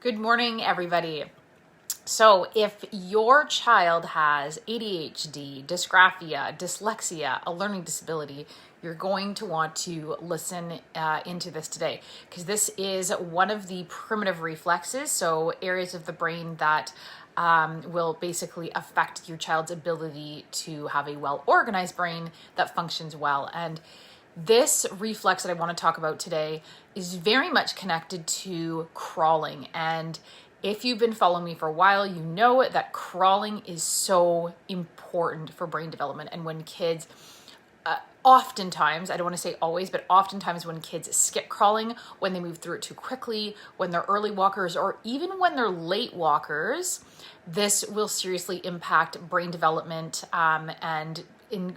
Good morning, everybody. So if your child has ADHD, dysgraphia, dyslexia, a learning disability, you're going to want to listen into this today, because this is one of the primitive reflexes, so areas of the brain that will basically affect your child's ability to have a well-organized brain that functions well. And this reflex that I want to talk about today is very much connected to crawling. And if you've been following me for a while, you know that crawling is so important for brain development. And when kids, oftentimes, I don't want to say always, but oftentimes when kids skip crawling, when they move through it too quickly, when they're early walkers, or even when they're late walkers, this will seriously impact brain development. And in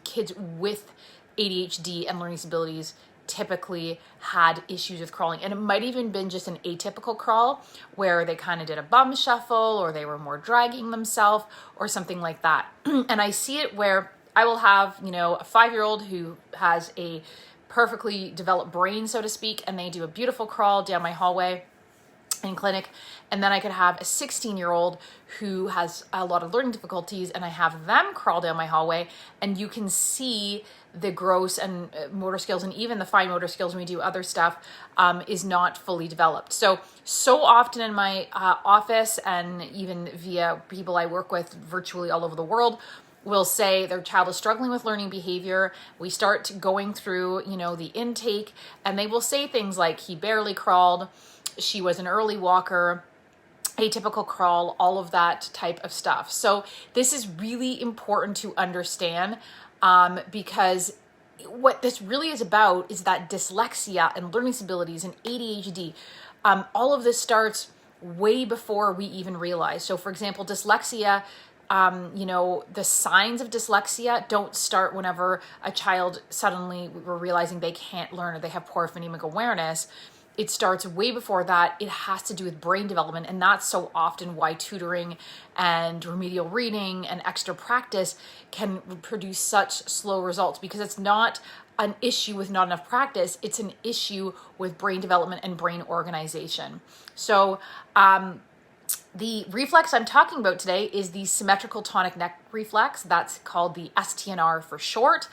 kids with ADHD and learning disabilities typically had issues with crawling, and it might even been just an atypical crawl where they kind of did a bum shuffle, or they were more dragging themselves or something like that. And I see it where I will have, a 5-year-old who has a perfectly developed brain, so to speak, and they do a beautiful crawl down my hallway in clinic. And then I could have a 16-year-old who has a lot of learning difficulties, and I have them crawl down my hallway, and you can see the gross and motor skills, and even the fine motor skills when we do other stuff, is not fully developed. So often in my office, and even via people I work with virtually all over the world, will say their child is struggling with learning behavior. We start going through, the intake, and they will say things like, he barely crawled, she was an early walker, atypical crawl, all of that type of stuff. So this is really important to understand, because what this really is about is that dyslexia and learning disabilities and ADHD, all of this starts way before we even realize. So for example, dyslexia, the signs of dyslexia don't start whenever a child suddenly we're realizing they can't learn or they have poor phonemic awareness. It starts way before that. It has to do with brain development, and that's so often why tutoring and remedial reading and extra practice can produce such slow results, because it's not an issue with not enough practice, it's an issue with brain development and brain organization. So the reflex I'm talking about today is the symmetrical tonic neck reflex. That's called the Stnr for short.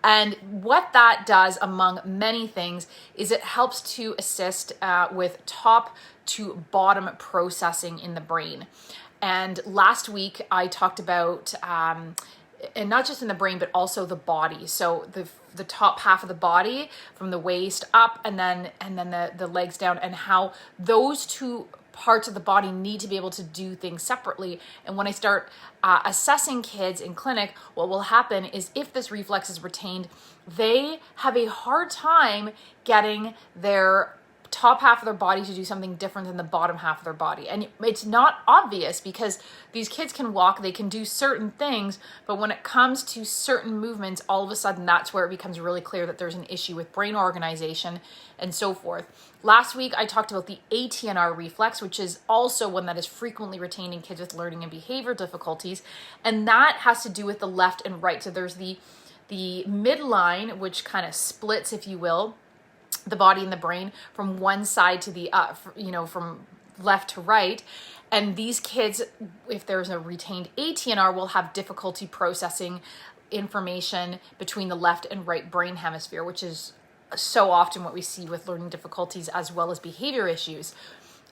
And what that does, among many things, is it helps to assist with top to bottom processing in the brain. And last week I talked about, and not just in the brain, but also the body. So the top half of the body, from the waist up, and then the legs down, and how those two parts of the body need to be able to do things separately. And when I start assessing kids in clinic, what will happen is, if this reflex is retained, they have a hard time getting their top half of their body to do something different than the bottom half of their body. And it's not obvious, because these kids can walk, they can do certain things, but when it comes to certain movements, all of a sudden that's where it becomes really clear that there's an issue with brain organization and so forth. Last week I talked about the ATNR reflex, which is also one that is frequently retained in kids with learning and behavior difficulties, and that has to do with the left and right. So there's the midline, which kind of splits, if you will, the body and the brain from one side to the from left to right. And these kids, if there's a retained ATNR, will have difficulty processing information between the left and right brain hemisphere, which is so often what we see with learning difficulties as well as behavior issues.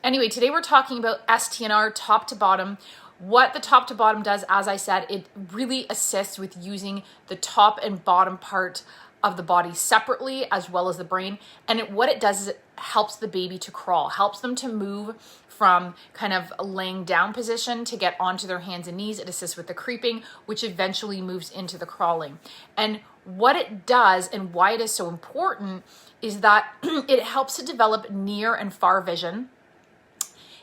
Anyway, today we're talking about STNR, top to bottom. What the top to bottom does, as I said, it really assists with using the top and bottom part of the body separately, as well as the brain. And what it does is it helps the baby to crawl, helps them to move from kind of a laying down position to get onto their hands and knees. It assists with the creeping, which eventually moves into the crawling. And what it does, and why it is so important, is that it helps to develop near and far vision.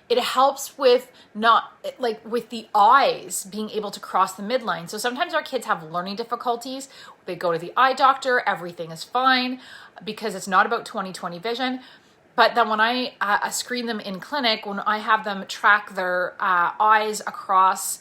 It helps with with the eyes being able to cross the midline. So sometimes our kids have learning difficulties. They go to the eye doctor, everything is fine, because it's not about 20/20 vision. But then when I screen them in clinic, when I have them track their eyes across,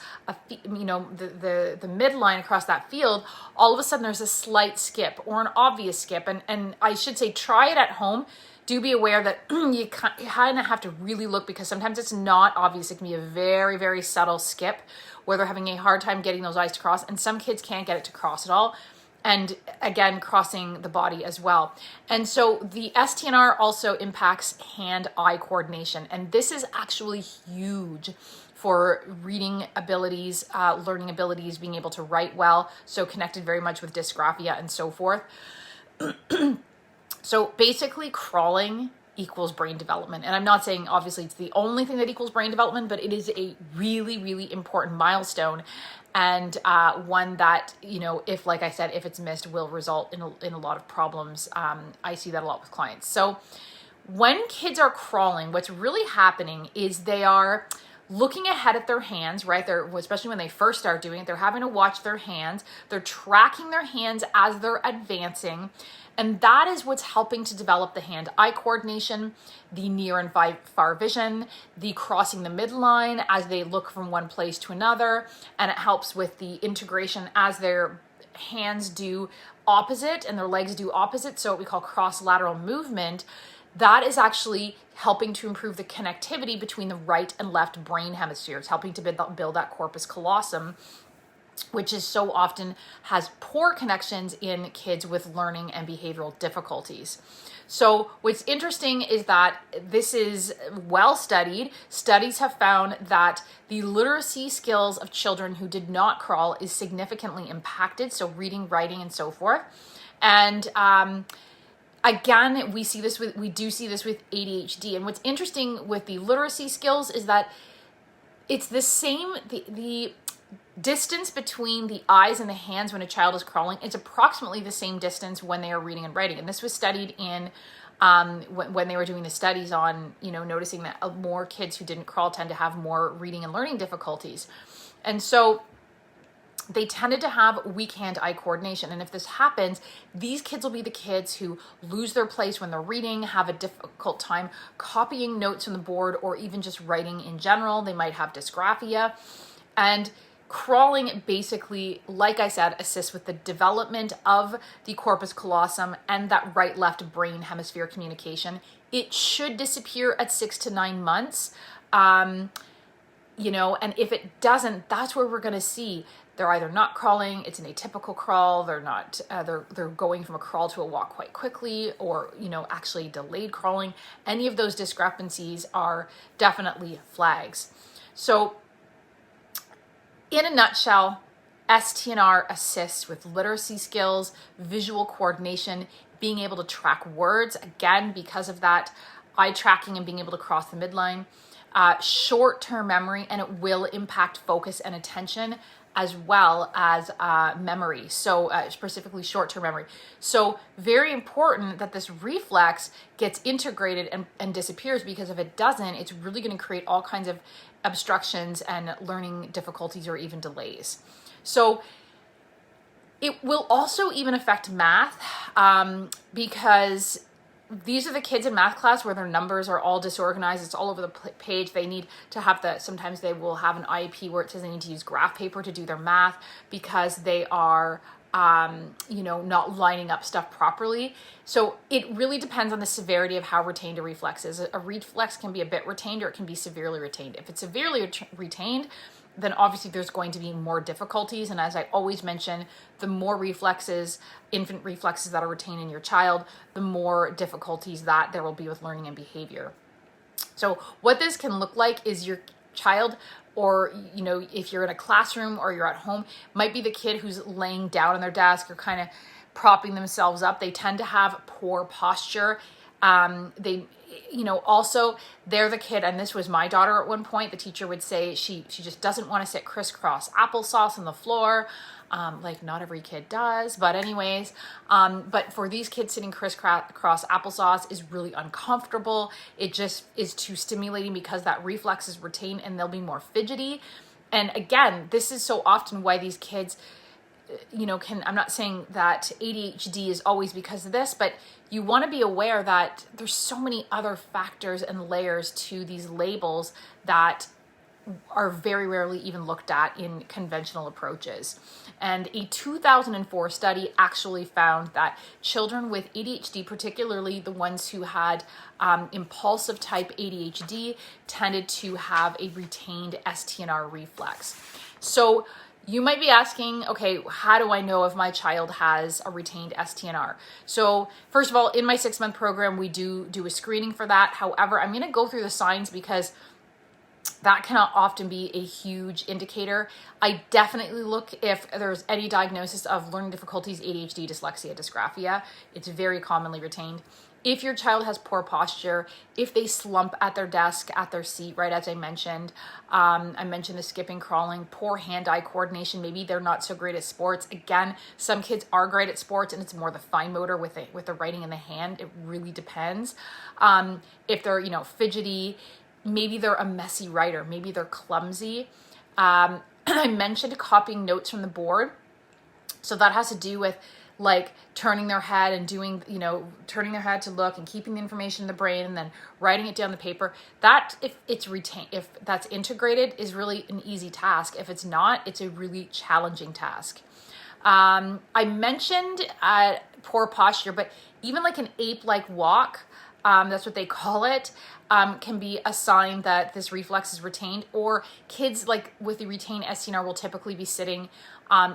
the midline across that field, all of a sudden there's a slight skip or an obvious skip. And I should say, try it at home do be aware that you kind of have to really look, because sometimes it's not obvious. It can be a very, very subtle skip where they're having a hard time getting those eyes to cross, and some kids can't get it to cross at all. And again, crossing the body as well. And so the STNR also impacts hand-eye coordination. And this is actually huge for reading abilities, learning abilities, being able to write well. So connected very much with dysgraphia and so forth. So basically crawling equals brain development. And I'm not saying obviously it's the only thing that equals brain development, but it is a really, really important milestone. And one that, you know, if, like I said, if it's missed, will result in a lot of problems. I see that a lot with clients. So when kids are crawling, what's really happening is they are looking ahead at their hands, right? Especially when they first start doing it, they're having to watch their hands. They're tracking their hands as they're advancing. And that is what's helping to develop the hand-eye coordination, the near and far vision, the crossing the midline as they look from one place to another. And it helps with the integration as their hands do opposite and their legs do opposite. So what we call cross-lateral movement. That is actually helping to improve the connectivity between the right and left brain hemispheres, helping to build that corpus callosum, which is so often has poor connections in kids with learning and behavioral difficulties. So what's interesting is that this is well studied. Studies have found that the literacy skills of children who did not crawl is significantly impacted. So reading, writing, and so forth. And again, we do see this with ADHD. And what's interesting with the literacy skills is that it's the same, the distance between the eyes and the hands when a child is crawling, it's approximately the same distance when they are reading and writing. And this was studied in when they were doing the studies on, you know, noticing that more kids who didn't crawl tend to have more reading and learning difficulties. And so they tended to have weak hand-eye coordination. And if this happens, these kids will be the kids who lose their place when they're reading, have a difficult time copying notes on the board, or even just writing in general. They might have dysgraphia. And crawling basically, like I said, assists with the development of the corpus callosum and that right-left brain hemisphere communication. It should disappear at 6 to 9 months. You know, and if it doesn't, that's where we're going to see they're either not crawling, it's an atypical crawl, they're not, they're going from a crawl to a walk quite quickly, or, you know, actually delayed crawling. Any of those discrepancies are definitely flags. So in a nutshell, STNR assists with literacy skills, visual coordination, being able to track words, again, because of that eye tracking and being able to cross the midline, short-term memory, and it will impact focus and attention as well as memory, so specifically short-term memory. So very important that this reflex gets integrated and disappears, because if it doesn't, it's really going to create all kinds of obstructions and learning difficulties or even delays. So it will also even affect math, because these are the kids in math class where their numbers are all disorganized. It's all over the page. They need to have sometimes they will have an IEP where it says they need to use graph paper to do their math because they are, you know, not lining up stuff properly. So it really depends on the severity of how retained a reflex is. A reflex can be a bit retained, or it can be severely retained. If it's severely retained, then obviously there's going to be more difficulties. And as I always mention, the more reflexes, infant reflexes that are retained in your child, the more difficulties that there will be with learning and behavior. So what this can look like is your child, or, you know, if you're in a classroom or you're at home, might be the kid who's laying down on their desk or kind of propping themselves up. They tend to have poor posture. They, you know, also they're the kid, and this was my daughter at one point, the teacher would say she just doesn't want to sit crisscross applesauce on the floor. Like not every kid does, but anyways, but for these kids, sitting crisscross applesauce is really uncomfortable. It just is too stimulating because that reflex is retained, and they'll be more fidgety. And again, this is so often why these kids, you know, I'm not saying that ADHD is always because of this, but you want to be aware that there's so many other factors and layers to these labels that are very rarely even looked at in conventional approaches. And a 2004 study actually found that children with ADHD, particularly the ones who had impulsive type ADHD, tended to have a retained STNR reflex. So you might be asking, okay, how do I know if my child has a retained STNR? So first of all, in my 6-month program, we do a screening for that. However, I'm going to go through the signs because that can often be a huge indicator. I definitely look if there's any diagnosis of learning difficulties, ADHD, dyslexia, dysgraphia. It's very commonly retained. If your child has poor posture, if they slump at their desk, at their seat, right, as I mentioned the skipping, crawling, poor hand-eye coordination, maybe they're not so great at sports. Again, some kids are great at sports and it's more the fine motor with the writing in the hand. It really depends. If they're, fidgety, maybe they're a messy writer, maybe they're clumsy. I mentioned copying notes from the board. So that has to do with like turning their head and doing, turning their head to look and keeping the information in the brain and then writing it down the paper. That, if it's retained, if that's integrated, is really an easy task. If it's not, it's a really challenging task. I mentioned poor posture, but even like an ape-like walk, that's what they call it, can be a sign that this reflex is retained. Or kids like with the retained STNR will typically be sitting,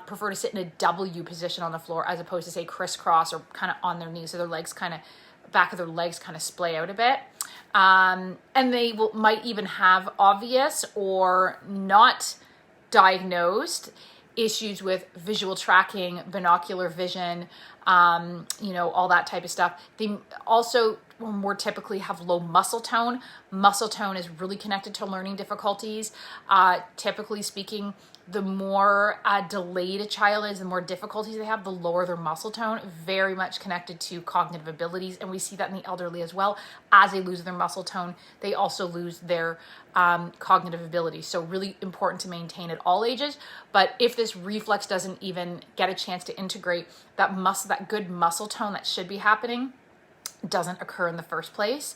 prefer to sit in a W position on the floor as opposed to say crisscross or kind of on their knees. So their legs back of their legs kind of splay out a bit. And they might even have obvious or not diagnosed issues with visual tracking, binocular vision, all that type of stuff. They also more typically have low muscle tone. Muscle tone is really connected to learning difficulties. Typically speaking, the more delayed a child is, the more difficulties they have, the lower their muscle tone, very much connected to cognitive abilities. And we see that in the elderly as well. As they lose their muscle tone, they also lose their cognitive abilities. So really important to maintain at all ages. But if this reflex doesn't even get a chance to integrate, that good muscle tone that should be happening doesn't occur in the first place.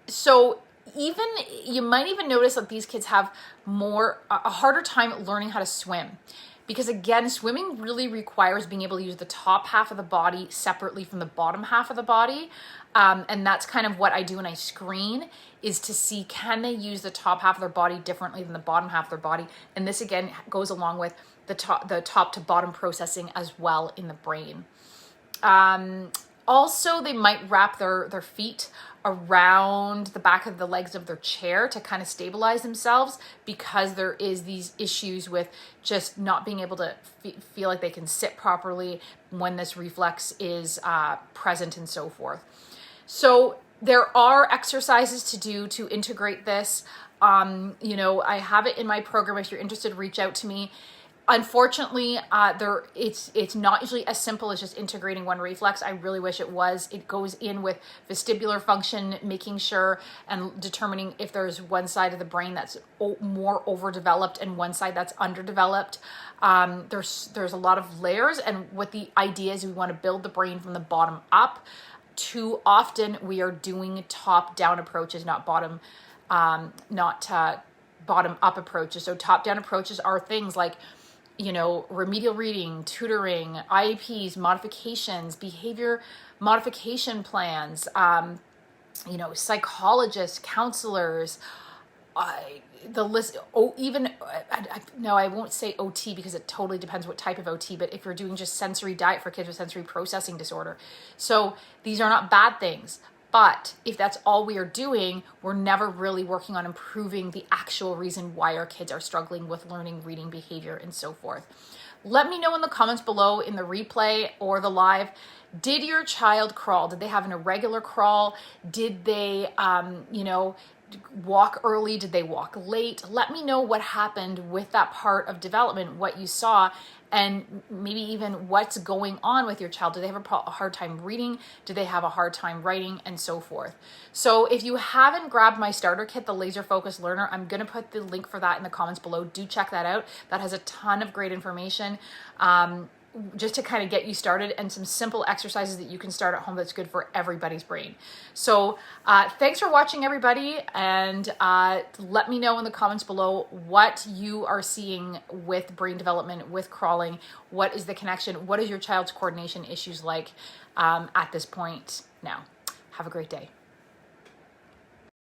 So even you might even notice that these kids have a harder time learning how to swim, because again, swimming really requires being able to use the top half of the body separately from the bottom half of the body. And that's kind of what I do when I screen, is to see, can they use the top half of their body differently than the bottom half of their body? And this again goes along with the top to bottom processing as well in the brain. Also, they might wrap their feet around the back of the legs of their chair to kind of stabilize themselves, because there is these issues with just not being able to feel like they can sit properly when this reflex is present and so forth. So there are exercises to do to integrate this. I have it in my program. If you're interested, reach out to me. Unfortunately, it's not usually as simple as just integrating one reflex. I really wish it was. It goes in with vestibular function, making sure and determining if there's one side of the brain that's more overdeveloped and one side that's underdeveloped. There's a lot of layers, and what the idea is, we want to build the brain from the bottom up. Too often we are doing top-down approaches, not bottom up approaches. So top-down approaches are things like remedial reading, tutoring, IEPs, modifications, behavior modification plans, psychologists, counselors, the list. I won't say OT because it totally depends what type of OT, but if you're doing just sensory diet for kids with sensory processing disorder. So these are not bad things. But if that's all we are doing, we're never really working on improving the actual reason why our kids are struggling with learning, reading, behavior, and so forth. Let me know in the comments below in the replay or the live, did your child crawl? Did they have an irregular crawl? Did they, walk early? Did they walk late? Let me know what happened with that part of development, what you saw, and maybe even what's going on with your child. Do they have a hard time reading? Do they have a hard time writing, and so forth? So if you haven't grabbed my starter kit, the Laser Focus Learner, I'm going to put the link for that in the comments below. Do check that out. That has a ton of great information. just to kind of get you started, and some simple exercises that you can start at home that's good for everybody's brain. So thanks for watching, everybody, and let me know in the comments below what you are seeing with brain development, with crawling. What is the connection? What is your child's coordination issues like at this point now? Have a great day.